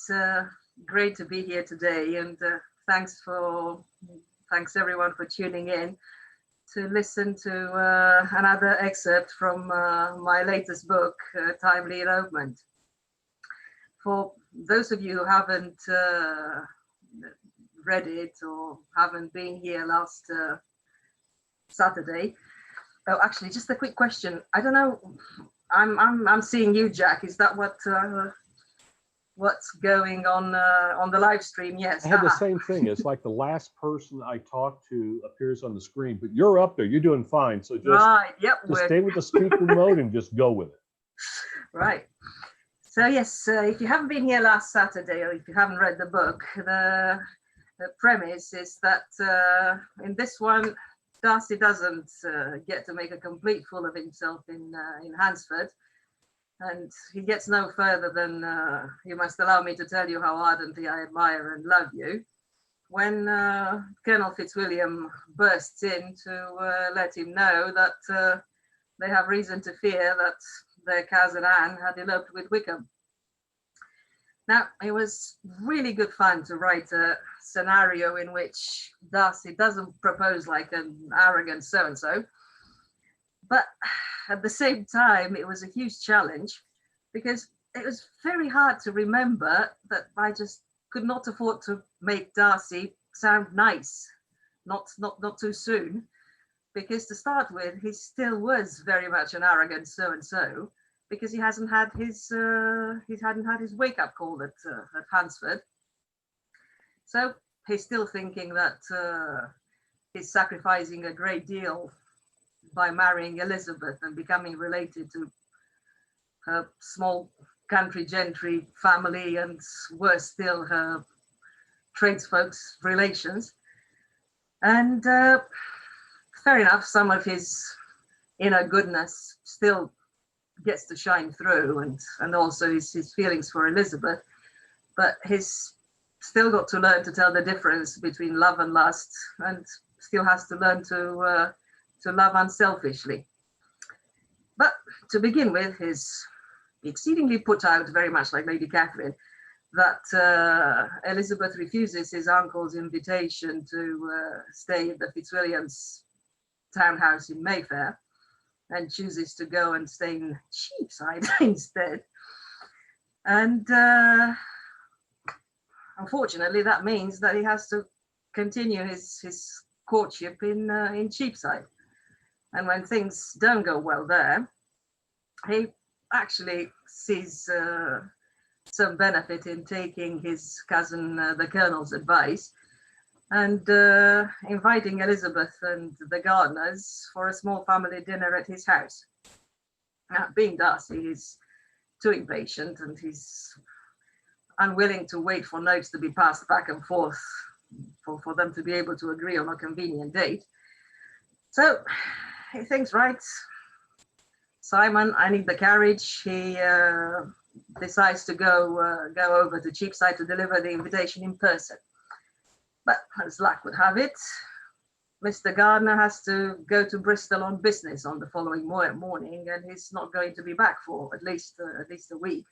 It's great to be here today, and thanks everyone for tuning in to listen to another excerpt from my latest book, Timely Elopement. For those of you who haven't read it or haven't been here last Saturday, oh, actually, just a quick question. I don't know. I'm seeing you, Jack. Is that what's going on the live stream? Yes. I had the same thing. It's like the last person I talk to appears on the screen, but you're up there. You're doing fine. So just, right. Yep. Just stay with the speaker mode and just go with it. Right. So yes, if you haven't been here last Saturday, or if you haven't read the book, the premise is that in this one, Darcy doesn't get to make a complete fool of himself in Hansford, and he gets no further than "You must allow me to tell you how ardently I admire and love you," when Colonel Fitzwilliam bursts in to let him know that they have reason to fear that their cousin Anne had eloped with Wickham. Now, it was really good fun to write a scenario in which Darcy doesn't propose like an arrogant so-and-so, but at the same time, it was a huge challenge because it was very hard to remember that I just could not afford to make Darcy sound nice, not too soon, because to start with, he still was very much an arrogant so-and-so, because he hadn't had his wake-up call at Hansford. So he's still thinking that he's sacrificing a great deal by marrying Elizabeth and becoming related to her small country gentry family, and worse still, her tradesfolk's relations. And fair enough, some of his inner goodness still gets to shine through, and also his feelings for Elizabeth, but he's still got to learn to tell the difference between love and lust, and still has to learn to love unselfishly. But to begin with, he's exceedingly put out, very much like Lady Catherine, that Elizabeth refuses his uncle's invitation to stay at the Fitzwilliams' townhouse in Mayfair, and chooses to go and stay in Cheapside instead. And unfortunately, that means that he has to continue his courtship in Cheapside. And when things don't go well there, he actually sees some benefit in taking his cousin, the Colonel's advice, and inviting Elizabeth and the Gardners for a small family dinner at his house. Now, being Darcy, he's too impatient, and he's unwilling to wait for notes to be passed back and forth for them to be able to agree on a convenient date. So he thinks, right, Simon, I need the carriage. He decides to go over to Cheapside to deliver the invitation in person. But as luck would have it, Mr. Gardner has to go to Bristol on business on the following morning, and he's not going to be back for at least a week.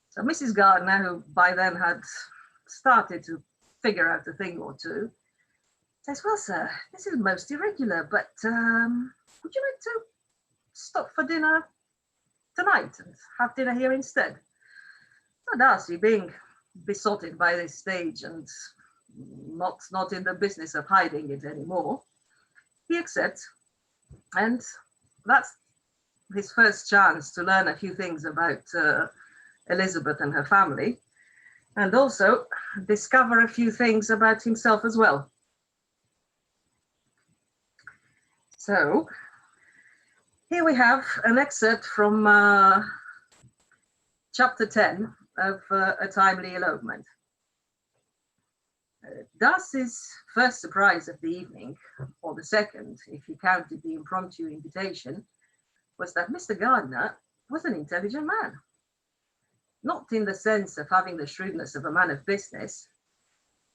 So Mrs. Gardner, who by then had started to figure out a thing or two, says, "Well, sir, this is most irregular, but would you like to stop for dinner tonight and have dinner here instead?" So Darcy, being besotted by this stage and not in the business of hiding it anymore, he accepts, and that's his first chance to learn a few things about Elizabeth and her family, and also discover a few things about himself as well. So here we have an excerpt from chapter 10 of A Timely Elopement. Darcy's first surprise of the evening, or the second, if you counted the impromptu invitation, was that Mr. Gardner was an intelligent man. Not in the sense of having the shrewdness of a man of business,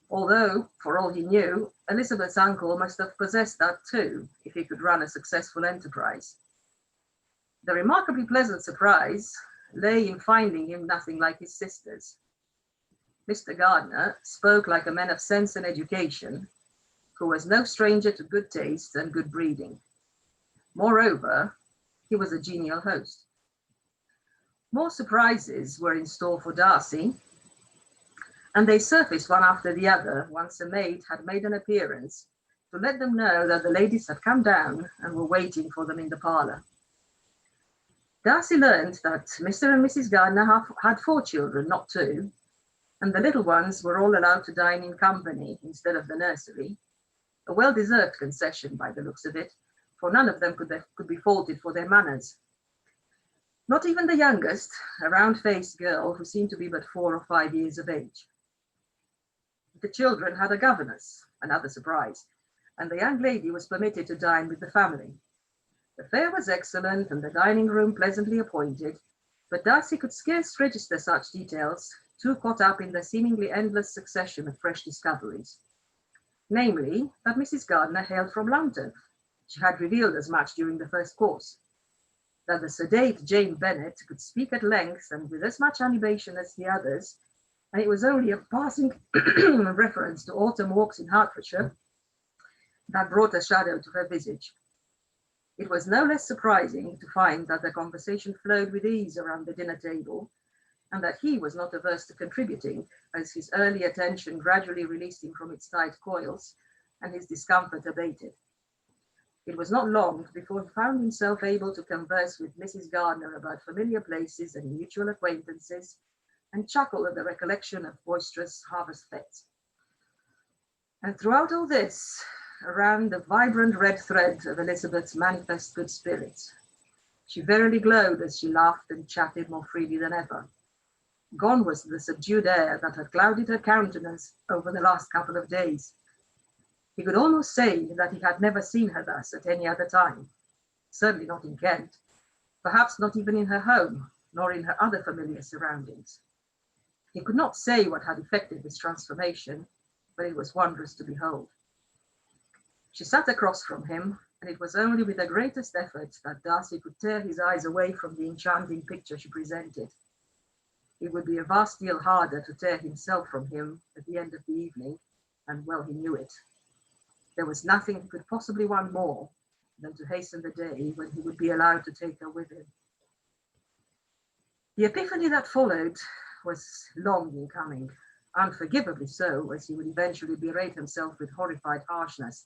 although, for all he knew, Elizabeth's uncle must have possessed that too, if he could run a successful enterprise. The remarkably pleasant surprise lay in finding him nothing like his sisters, Mr. Gardner spoke like a man of sense and education, who was no stranger to good taste and good breeding. Moreover, he was a genial host. More surprises were in store for Darcy, and they surfaced one after the other once a maid had made an appearance to let them know that the ladies had come down and were waiting for them in the parlour. Darcy learned that Mr. and Mrs. Gardner had 4 children, not 2, and the little ones were all allowed to dine in company instead of the nursery, a well-deserved concession by the looks of it, for none of them could be faulted for their manners. Not even the youngest, a round-faced girl who seemed to be but 4 or 5 years of age. The children had a governess, another surprise, and the young lady was permitted to dine with the family. The fare was excellent and the dining room pleasantly appointed, but Darcy could scarce register such details, too caught up in the seemingly endless succession of fresh discoveries. Namely, that Mrs. Gardner hailed from London. She had revealed as much during the first course. That the sedate Jane Bennet could speak at length and with as much animation as the others, and it was only a passing reference to autumn walks in Hertfordshire that brought a shadow to her visage. It was no less surprising to find that the conversation flowed with ease around the dinner table, and that he was not averse to contributing, as his early attention gradually released him from its tight coils, and his discomfort abated. It was not long before he found himself able to converse with Mrs. Gardner about familiar places and mutual acquaintances, and chuckle at the recollection of boisterous harvest fetes. And throughout all this ran the vibrant red thread of Elizabeth's manifest good spirits. She verily glowed as she laughed and chatted more freely than ever. Gone was the subdued air that had clouded her countenance over the last couple of days. He could almost say that he had never seen her thus at any other time, certainly not in Kent, perhaps not even in her home, nor in her other familiar surroundings. He could not say what had effected this transformation, but it was wondrous to behold. She sat across from him, and it was only with the greatest effort that Darcy could tear his eyes away from the enchanting picture she presented. It would be a vast deal harder to tear himself from him at the end of the evening, and well he knew it. There was nothing he could possibly want more than to hasten the day when he would be allowed to take her with him. The epiphany that followed was long in coming, unforgivably so, as he would eventually berate himself with horrified harshness.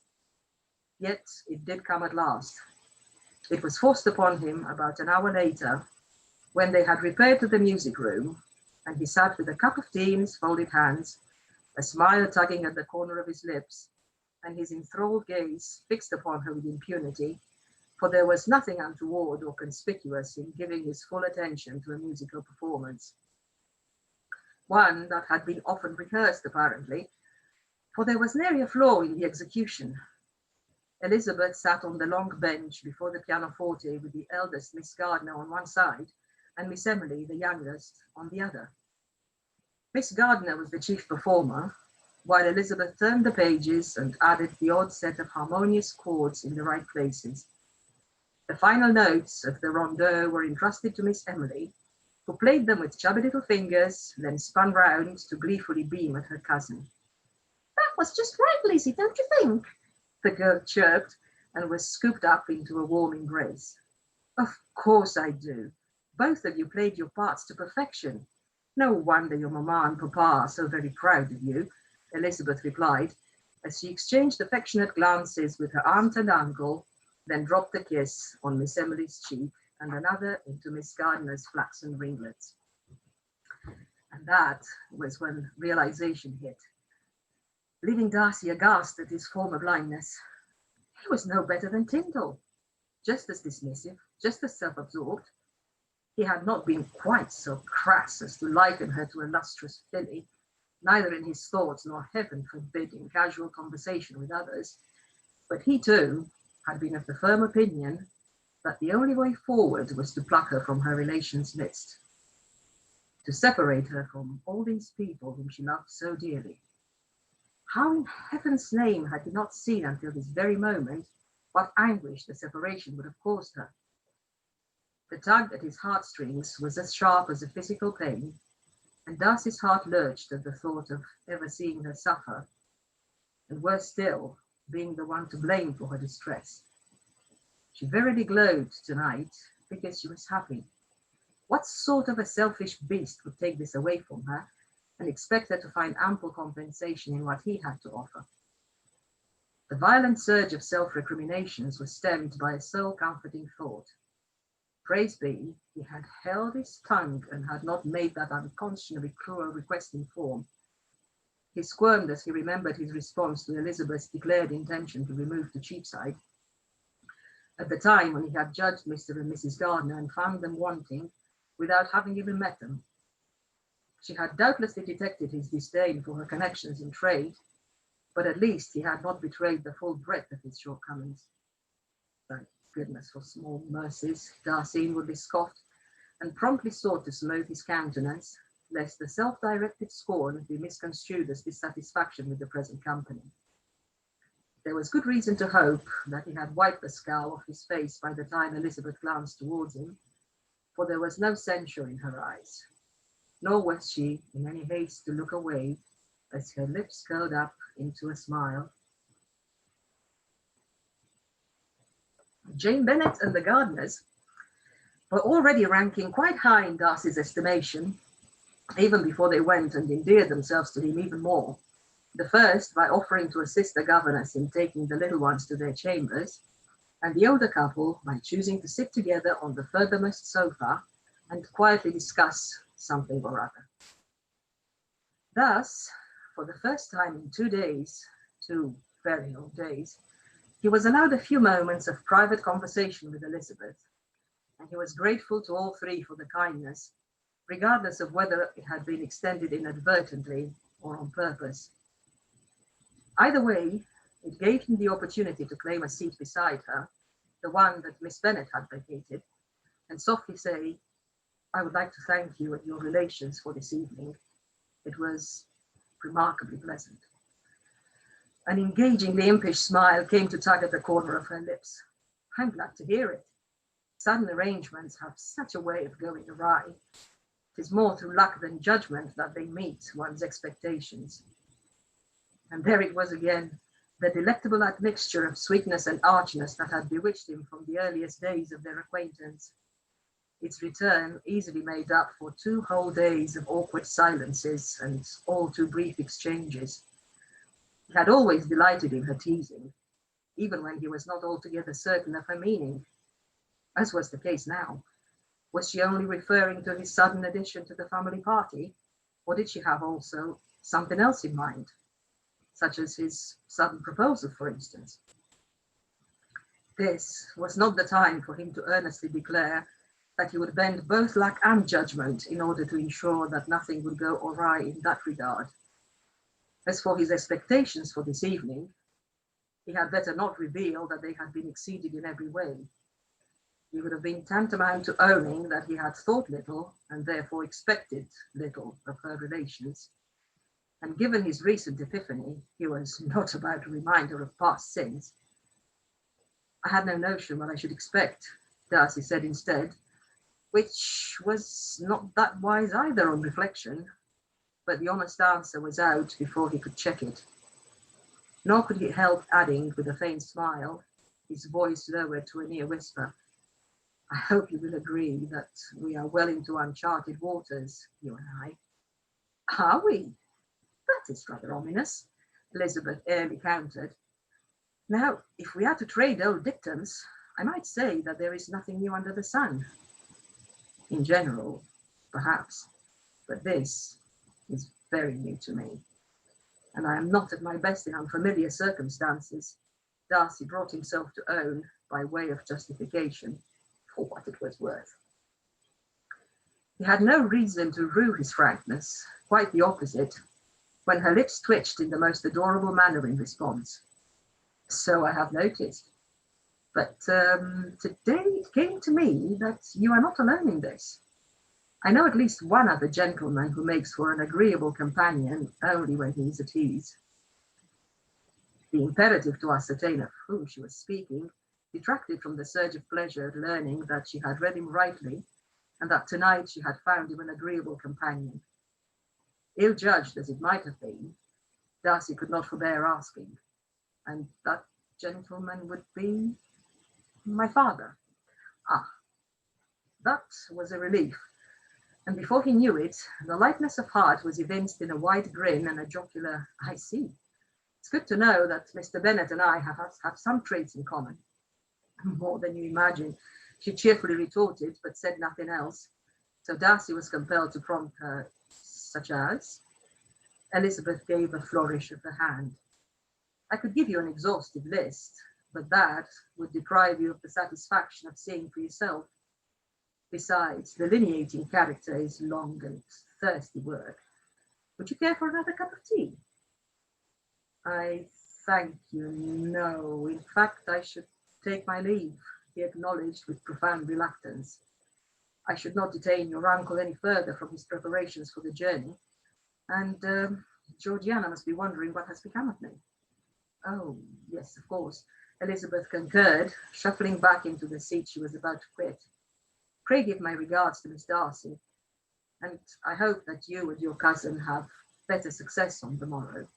Yet it did come at last. It was forced upon him about an hour later, when they had repaired to the music room, and he sat with a cup of tea in his folded hands, a smile tugging at the corner of his lips, and his enthralled gaze fixed upon her with impunity, for there was nothing untoward or conspicuous in giving his full attention to a musical performance. One that had been often rehearsed, apparently, for there was nary a flaw in the execution. Elizabeth sat on the long bench before the pianoforte with the eldest Miss Gardner on one side, and Miss Emily, the youngest, on the other. Miss Gardner was the chief performer, while Elizabeth turned the pages and added the odd set of harmonious chords in the right places. The final notes of the rondeau were entrusted to Miss Emily, who played them with chubby little fingers, then spun round to gleefully beam at her cousin. "That was just right, Lizzie, don't you think?" the girl chirped, and was scooped up into a warm embrace. "Of course I do. Both of you played your parts to perfection. No wonder your mamma and papa are so very proud of you," Elizabeth replied, as she exchanged affectionate glances with her aunt and uncle, then dropped a kiss on Miss Emily's cheek and another into Miss Gardner's flaxen ringlets. And that was when realization hit, leaving Darcy aghast at his former blindness. He was no better than Tyndall, just as dismissive, just as self-absorbed. He had not been quite so crass as to liken her to a lustrous filly, neither in his thoughts nor, heaven forbid, in casual conversation with others, but he too had been of the firm opinion that the only way forward was to pluck her from her relations' midst, to separate her from all these people whom she loved so dearly. How in heaven's name had he not seen until this very moment what anguish the separation would have caused her? The tug at his heartstrings was as sharp as a physical pain, and Darcy's heart lurched at the thought of ever seeing her suffer, and worse still, being the one to blame for her distress. She verily glowed tonight because she was happy. What sort of a selfish beast would take this away from her and expect her to find ample compensation in what he had to offer? The violent surge of self-recriminations was stemmed by a soul-comforting thought. Praise be, he had held his tongue and had not made that unconscionably cruel request in form. He squirmed as he remembered his response to Elizabeth's declared intention to remove to Cheapside. At the time when he had judged Mr. and Mrs. Gardner and found them wanting without having even met them. She had doubtlessly detected his disdain for her connections in trade, but at least he had not betrayed the full breadth of his shortcomings. Thank goodness for small mercies, Darcy inwardly scoffed, and promptly sought to smooth his countenance, lest the self-directed scorn be misconstrued as dissatisfaction with the present company. There was good reason to hope that he had wiped the scowl off his face by the time Elizabeth glanced towards him, for there was no censure in her eyes, nor was she in any haste to look away as her lips curled up into a smile. Jane Bennet and the Gardners were already ranking quite high in Darcy's estimation, even before they went and endeared themselves to him even more. The first by offering to assist the governess in taking the little ones to their chambers, and the older couple by choosing to sit together on the furthermost sofa and quietly discuss something or other. Thus, for the first time in 2 days, 2 very long days, he was allowed a few moments of private conversation with Elizabeth, and he was grateful to all three for the kindness, regardless of whether it had been extended inadvertently or on purpose. Either way, it gave him the opportunity to claim a seat beside her, the one that Miss Bennet had vacated, and softly say, "I would like to thank you and your relations for this evening. It was remarkably pleasant." An engagingly impish smile came to tug at the corner of her lips. "I'm glad to hear it. Sudden arrangements have such a way of going awry. It is more through luck than judgment that they meet one's expectations." And there it was again, the delectable admixture of sweetness and archness that had bewitched him from the earliest days of their acquaintance. Its return easily made up for 2 whole days of awkward silences and all too brief exchanges. He had always delighted in her teasing, even when he was not altogether certain of her meaning, as was the case now. Was she only referring to his sudden addition to the family party, or did she have also something else in mind, such as his sudden proposal, for instance? This was not the time for him to earnestly declare that he would bend both luck and judgment in order to ensure that nothing would go awry in that regard. As for his expectations for this evening, he had better not reveal that they had been exceeded in every way. He would have been tantamount to owning that he had thought little and therefore expected little of her relations. And given his recent epiphany, he was not about to remind her of past sins. "I had no notion what I should expect," Darcy said instead, which was not that wise either on reflection, but the honest answer was out before he could check it. Nor could he help adding with a faint smile, his voice lowered to a near whisper, "I hope you will agree that we are well into uncharted waters, you and I." "Are we? That is rather ominous," Elizabeth airily countered. "Now, if we are to trade old dictums, I might say that there is nothing new under the sun. In general, perhaps, but this is very new to me, and I am not at my best in unfamiliar circumstances," Darcy brought himself to own by way of justification, for what it was worth. He had no reason to rue his frankness, quite the opposite, when her lips twitched in the most adorable manner in response. "So I have noticed. But today it came to me that you are not alone in this. I know at least one other gentleman who makes for an agreeable companion only when he is at ease." The imperative to ascertain of whom she was speaking detracted from the surge of pleasure at learning that she had read him rightly, and that tonight she had found him an agreeable companion. ill-judged as it might have been, Darcy could not forbear asking, and that gentleman would be my father. Ah, that was a relief. And before he knew it, the lightness of heart was evinced in a wide grin and a jocular, I see. It's good to know that Mr. Bennet and I have some traits in common. More than you imagine, she cheerfully retorted, but said nothing else. So Darcy was compelled to prompt her, such as? Elizabeth gave a flourish of the hand. I could give you an exhaustive list, but that would deprive you of the satisfaction of seeing for yourself. Besides, delineating character is long and thirsty work. Would you care for another cup of tea? I thank you, no. In fact, I should take my leave, he acknowledged with profound reluctance. I should not detain your uncle any further from his preparations for the journey, and Georgiana must be wondering what has become of me. Oh, yes, of course, Elizabeth concurred, shuffling back into the seat she was about to quit. Pray give my regards to Miss Darcy, and I hope that you and your cousin have better success on the morrow.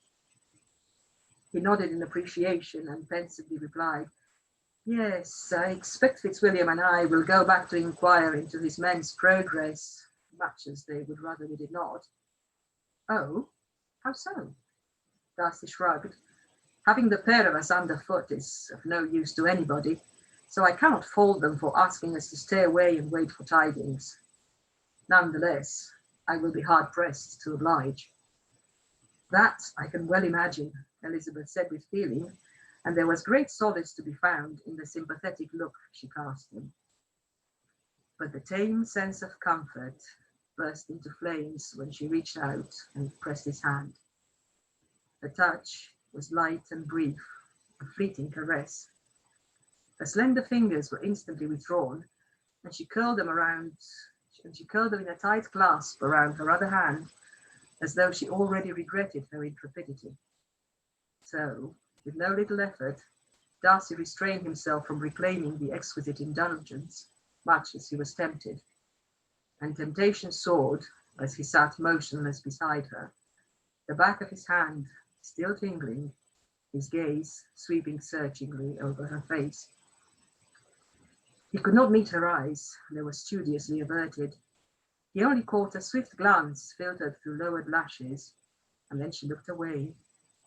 He nodded in appreciation and pensively replied, Yes, I expect Fitzwilliam and I will go back to inquire into his men's progress, much as they would rather we did not. Oh, how so? Darcy shrugged. Having the pair of us underfoot is of no use to anybody, so I cannot fault them for asking us to stay away and wait for tidings. Nonetheless, I will be hard-pressed to oblige. That I can well imagine, Elizabeth said with feeling, and there was great solace to be found in the sympathetic look she cast him. But the tame sense of comfort burst into flames when she reached out and pressed his hand. The touch was light and brief, a fleeting caress. Her slender fingers were instantly withdrawn, and she curled them in a tight clasp around her other hand, as though she already regretted her intrepidity. So, with no little effort, Darcy restrained himself from reclaiming the exquisite indulgence, much as he was tempted. And temptation soared as he sat motionless beside her, the back of his hand still tingling, his gaze sweeping searchingly over her face. He could not meet her eyes, they were studiously averted. He only caught a swift glance filtered through lowered lashes, and then she looked away,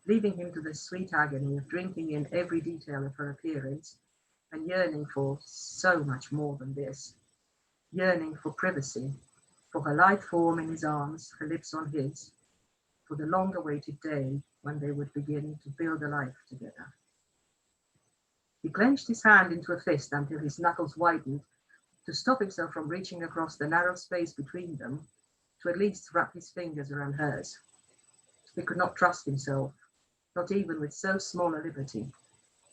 leaving him to the sweet agony of drinking in every detail of her appearance, and yearning for so much more than this. Yearning for privacy, for her light form in his arms, her lips on his, for the long-awaited day when they would begin to build a life together. He clenched his hand into a fist until his knuckles whitened, to stop himself from reaching across the narrow space between them, to at least wrap his fingers around hers. He could not trust himself, not even with so small a liberty,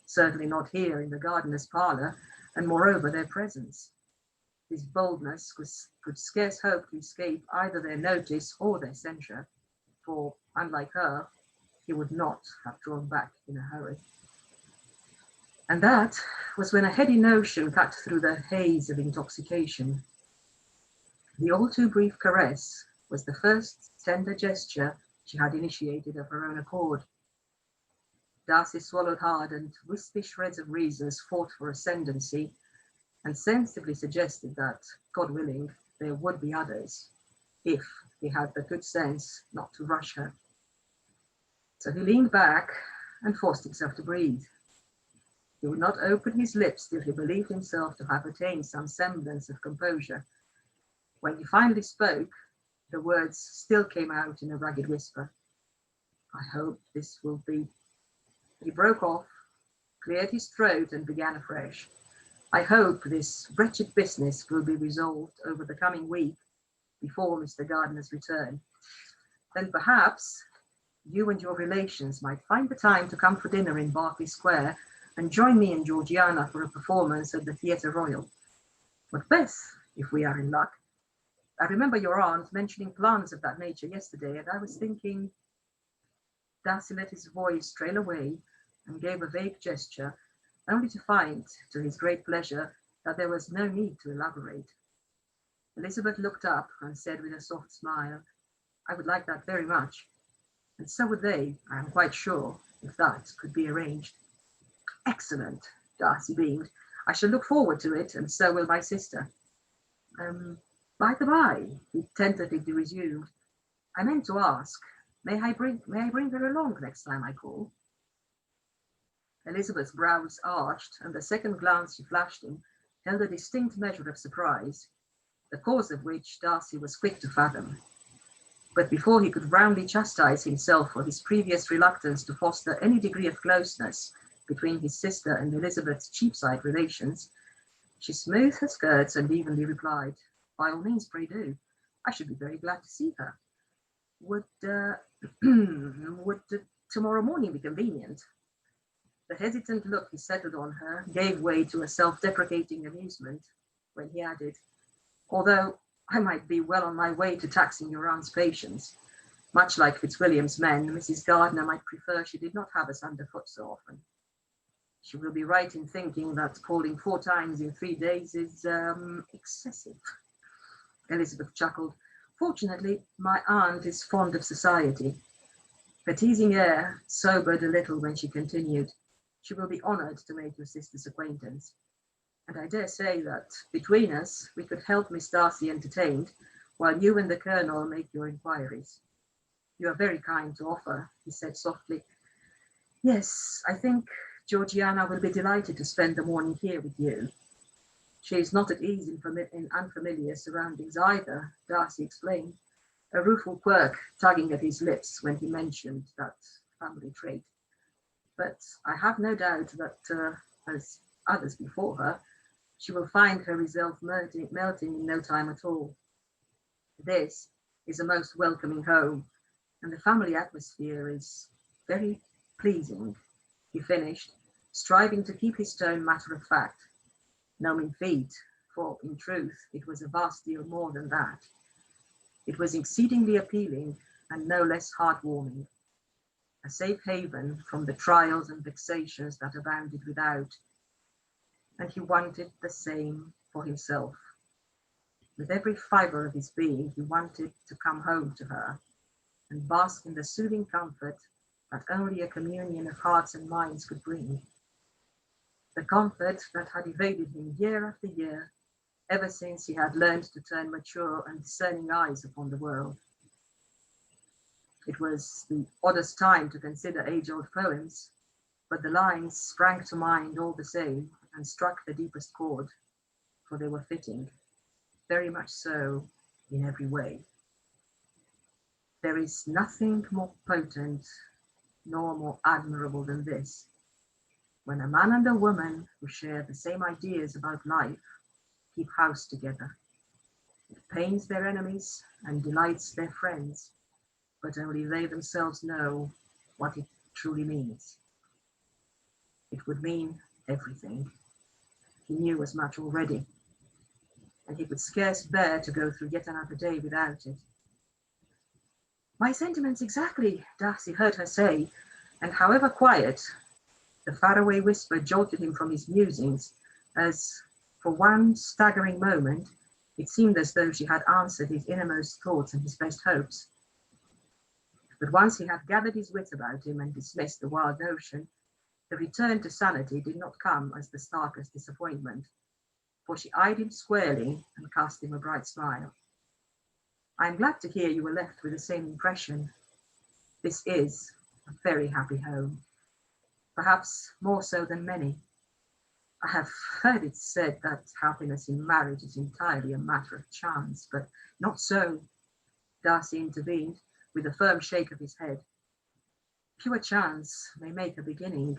certainly not here in the gardener's parlour, and moreover their presence. His boldness could scarce hope to escape either their notice or their censure, for, unlike her, he would not have drawn back in a hurry. And that was when a heady notion cut through the haze of intoxication. The all too brief caress was the first tender gesture she had initiated of her own accord. Darcy swallowed hard, and wispy shreds of reasons fought for ascendancy, and sensibly suggested that, God willing, there would be others, if he had the good sense not to rush her. So he leaned back and forced himself to breathe. He would not open his lips till he believed himself to have attained some semblance of composure. When he finally spoke, the words still came out in a ragged whisper. I hope this will be... He broke off, cleared his throat, and began afresh. I hope this wretched business will be resolved over the coming week before Mr. Gardiner's return. Then perhaps you and your relations might find the time to come for dinner in Berkeley Square and join me and Georgiana for a performance at the Theatre Royal. Macbeth, if we are in luck. I remember your aunt mentioning plans of that nature yesterday, and I was thinking... Darcy let his voice trail away and gave a vague gesture, only to find, to his great pleasure, that there was no need to elaborate. Elizabeth looked up and said with a soft smile, I would like that very much. And so would they, I am quite sure, if that could be arranged. Excellent, Darcy beamed. I shall look forward to it, and so will my sister. By the by, he tentatively resumed, I meant to ask, may I bring her along next time I call? Elizabeth's brows arched, and the second glance she flashed him held a distinct measure of surprise, the cause of which Darcy was quick to fathom. But before he could roundly chastise himself for his previous reluctance to foster any degree of closeness between his sister and Elizabeth's Cheapside relations, she smoothed her skirts and evenly replied, By all means, pray do. I should be very glad to see her. Would tomorrow morning be convenient? The hesitant look he settled on her gave way to a self-deprecating amusement when he added, Although I might be well on my way to taxing your aunt's patience. Much like Fitzwilliam's men, Mrs. Gardiner might prefer she did not have us underfoot so often. She will be right in thinking that calling 4 times in 3 days is excessive. Elizabeth chuckled. Fortunately, my aunt is fond of society. Her teasing air sobered a little when she continued, She will be honoured to make your sister's acquaintance. And I dare say that, between us, we could help Miss Darcy entertained, while you and the Colonel make your inquiries. You are very kind to offer, he said softly. Yes, I think Georgiana will be delighted to spend the morning here with you. She is not at ease in unfamiliar surroundings either, Darcy explained, a rueful quirk tugging at his lips when he mentioned that family trait. But I have no doubt that, as others before her, she will find her resolve melting in no time at all. This is a most welcoming home, and the family atmosphere is very pleasing, he finished, striving to keep his tone matter of fact. No mean feat, for in truth it was a vast deal more than that. It was exceedingly appealing and no less heartwarming, a safe haven from the trials and vexations that abounded without, and he wanted the same for himself. With every fibre of his being, he wanted to come home to her and bask in the soothing comfort that only a communion of hearts and minds could bring. The comfort that had evaded him year after year, ever since he had learned to turn mature and discerning eyes upon the world. It was the oddest time to consider age-old poems, but the lines sprang to mind all the same and struck the deepest chord, for they were fitting, very much so in every way. There is nothing more potent nor more admirable than this, when a man and a woman who share the same ideas about life keep house together. It pains their enemies and delights their friends, but only they themselves know what it truly means. It would mean everything. He knew as much already, and he could scarce bear to go through yet another day without it. My sentiments exactly, Darcy heard her say, and however quiet, the faraway whisper jolted him from his musings, as, for one staggering moment, it seemed as though she had answered his innermost thoughts and his best hopes. But once he had gathered his wits about him and dismissed the wild notion, the return to sanity did not come as the starkest disappointment, for she eyed him squarely and cast him a bright smile. I am glad to hear you were left with the same impression. This is a very happy home, perhaps more so than many. I have heard it said that happiness in marriage is entirely a matter of chance, but not so, Darcy intervened, with a firm shake of his head. Pure chance may make a beginning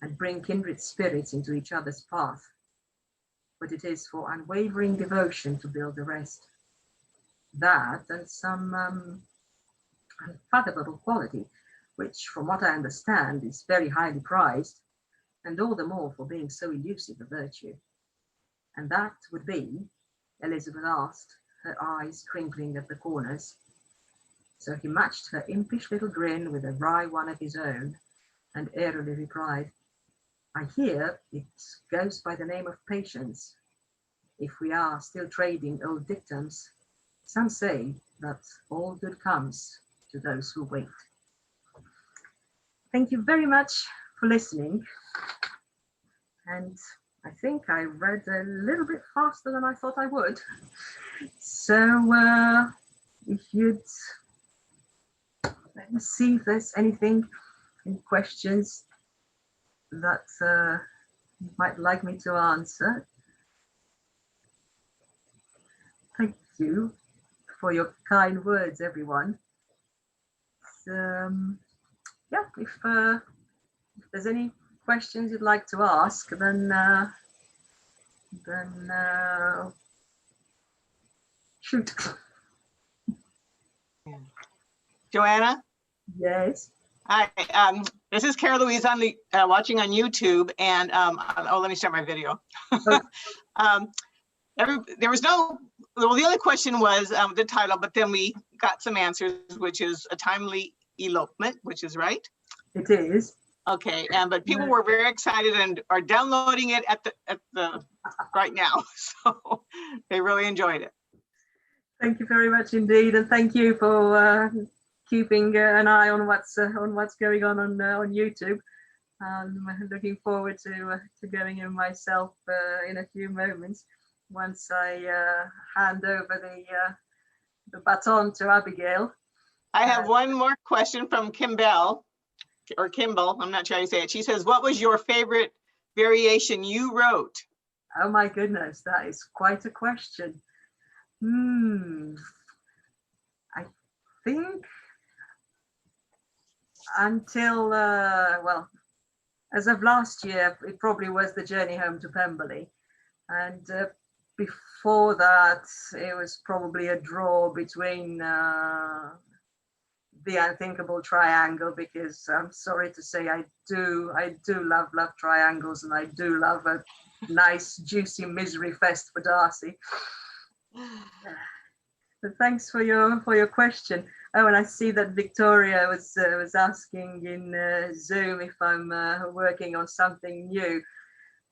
and bring kindred spirits into each other's path, but it is for unwavering devotion to build the rest. That and some unfathomable quality, which, from what I understand, is very highly prized, and all the more for being so elusive a virtue. And that would be, Elizabeth asked, her eyes crinkling at the corners. So he matched her impish little grin with a wry one of his own, and airily replied, I hear it goes by the name of patience, if we are still trading old dictums, some say that all good comes to those who wait. Thank you very much for listening. And I think I read a little bit faster than I thought I would. So if you'd let me see if there's anything, any questions that you might like me to answer. Thank you for your kind words, everyone. Yeah, if there's any questions you'd like to ask, then shoot. Joanna? Yes. Hi, this is Cara Louise on the watching on YouTube, and let me start my video. There was no, well, the only question was the title, but then we got some answers, which is a timely elopement, which is right. It is. Okay, but people were very excited and are downloading it at the right now, so they really enjoyed it. Thank you very much indeed, and thank you for keeping an eye on what's going on YouTube. I'm looking forward to going in myself in a few moments once I hand over the baton to Abigail. I have one more question from Kimball, I'm not sure how you say it. She says, what was your favorite variation you wrote? Oh my goodness, that is quite a question. I think until, well, as of last year, it probably was The Journey Home to Pemberley. And before that, it was probably a draw between The Unthinkable Triangle, because I'm sorry to say I do love triangles, and I do love a nice juicy misery fest for Darcy. So thanks for your question. Oh, and I see that Victoria was asking in Zoom if I'm working on something new.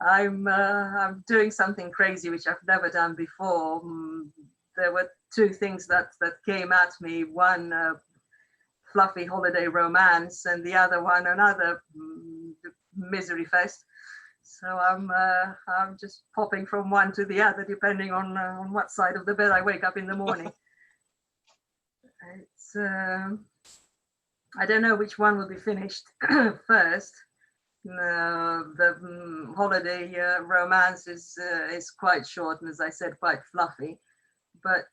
I'm doing something crazy which I've never done before. There were two things that came at me. One, fluffy holiday romance, and the other one, another misery fest. So I'm just popping from one to the other depending on what side of the bed I wake up in the morning. It's I don't know which one will be finished first. The holiday romance is quite short, and as I said, quite fluffy. But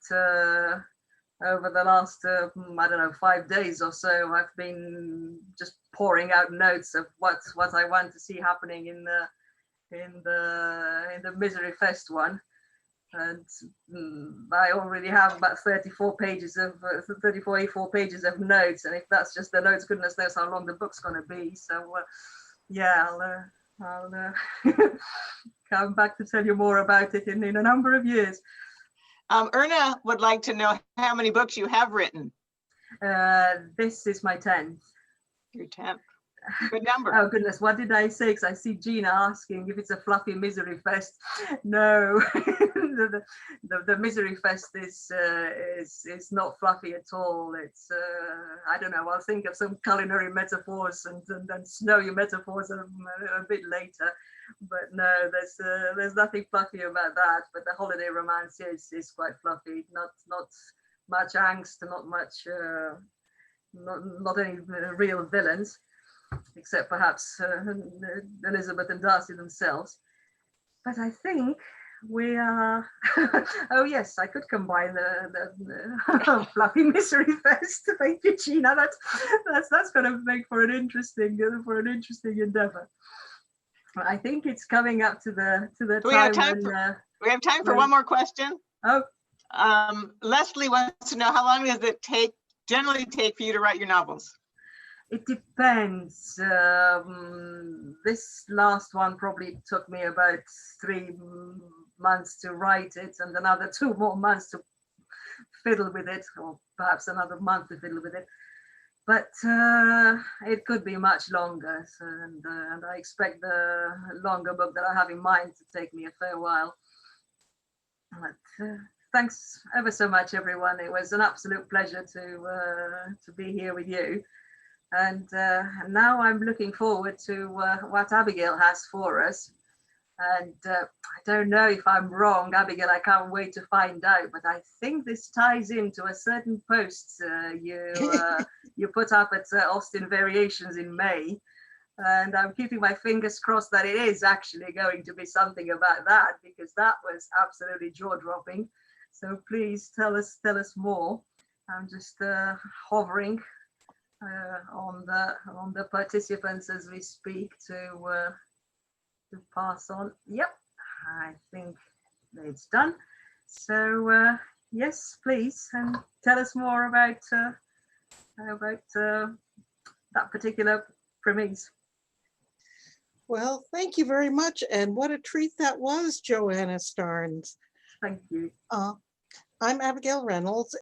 over the last I don't know, 5 days or so, I've been just pouring out notes of what I want to see happening in the misery fest one. And I already have about 34 pages of 34 pages of notes, and if that's just the notes, goodness knows how long the book's going to be. So yeah, I'll come back to tell you more about it in a number of years. Erna would like to know how many books you have written. This is my 10th. Your 10th. Good number. Oh goodness, what did I say? Because I see Gina asking if it's a fluffy misery fest. No, the misery fest is not fluffy at all. It's I don't know. I'll think of some culinary metaphors and snowy metaphors a bit later. But no, there's nothing fluffy about that. But the holiday romance is quite fluffy. Not much angst, not much not any real villains, except perhaps Elizabeth and Darcy themselves. But I think we are. Oh yes, I could combine the fluffy misery fest. Thank you, Gina. That's going to make for an interesting endeavor. I think it's coming up to the time. We have time for one more question. Oh. Leslie wants to know, how long does it generally take for you to write your novels? It depends. This last one probably took me about 3 months to write it, and another 2 more months to fiddle with it, or perhaps another month to fiddle with it. But it could be much longer, so, and I expect the longer book that I have in mind to take me a fair while. But thanks ever so much, everyone. It was an absolute pleasure to be here with you. And now I'm looking forward to what Abigail has for us. And I don't know if I'm wrong, Abigail, I can't wait to find out, but I think this ties into a certain post you put up at Austin Variations in May. And I'm keeping my fingers crossed that it is actually going to be something about that, because that was absolutely jaw-dropping. So please tell us more. I'm just hovering on the participants as we speak to pass on. Yep, I think it's done. So yes, please, and tell us more about that particular premise. Well, thank you very much. And what a treat that was, Joana Starnes. Thank you. I'm Abigail Reynolds,